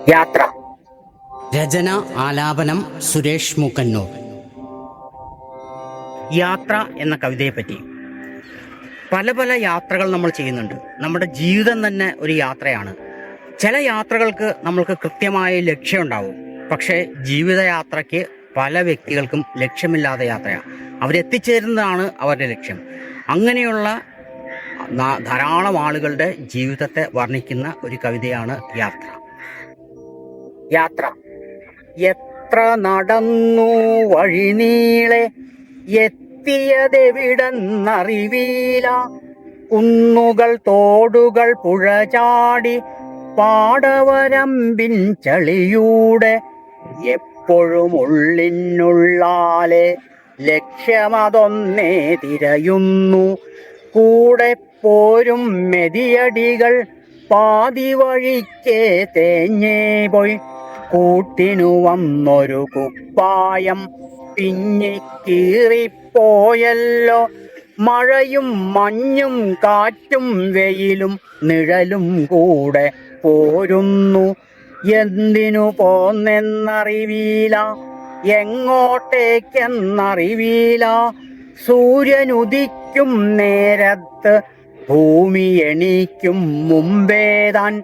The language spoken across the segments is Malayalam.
യാത്ര. രചന ആലാപനം സുരേഷ് മൂക്കന്നൂർ. യാത്ര എന്ന കവിതയെപ്പറ്റി പല പല യാത്രകൾ നമ്മൾ ചെയ്യുന്നുണ്ട്. നമ്മുടെ ജീവിതം തന്നെ ഒരു യാത്രയാണ്. ചില യാത്രകൾക്ക് നമ്മൾക്ക് കൃത്യമായ ലക്ഷ്യമുണ്ടാവും. പക്ഷേ ജീവിതയാത്രയ്ക്ക് പല വ്യക്തികൾക്കും ലക്ഷ്യമില്ലാത്ത യാത്രയാണ്. അവരെത്തിച്ചേരുന്നതാണ് അവരുടെ ലക്ഷ്യം. അങ്ങനെയുള്ള ധാരാളം ആളുകളുടെ ജീവിതത്തെ വർണ്ണിക്കുന്ന ഒരു കവിതയാണ് യാത്ര. യാത്ര. എത്ര നടന്നു വഴിനീളെ എത്തിയതെവിടെന്നറിവീല. കുന്നുകൾ തോടുകൾ പുഴ ചാടി പാടവരമ്പിൻ ചളിയൂടെ എപ്പോഴും ഉള്ളിനുള്ളാലെ ലക്ഷ്യമതൊന്നേ തിരയുന്നു. കൂടെ പോരും മെതിയടികൾ പാതി വഴിക്കേ തേഞ്ഞേ പോയി. കൂട്ടിനു വന്നൊരു കുപ്പായം പിന്നിക്കീറിപ്പോയല്ലോ. മഴയും മഞ്ഞും കാറ്റും വെയിലും നിഴലും കൂടെ പോരുന്നു. എന്തിനു പോന്നെന്നറിവീല, എങ്ങോട്ടേക്കെന്നറിവീല. സൂര്യനുദിക്കും നേരത്ത് ഭൂമി എണീക്കും മുമ്പേ താൻ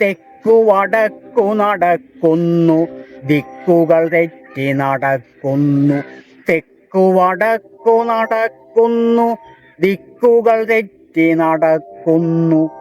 തെക്കു വടക്കു നടക്കുന്നു. ദിക്കുകൾ തെറ്റി നടക്കുന്നു. തെക്കു വടക്കു നടക്കുന്നു. ദിക്കുകൾ തെറ്റി നടക്കുന്നു.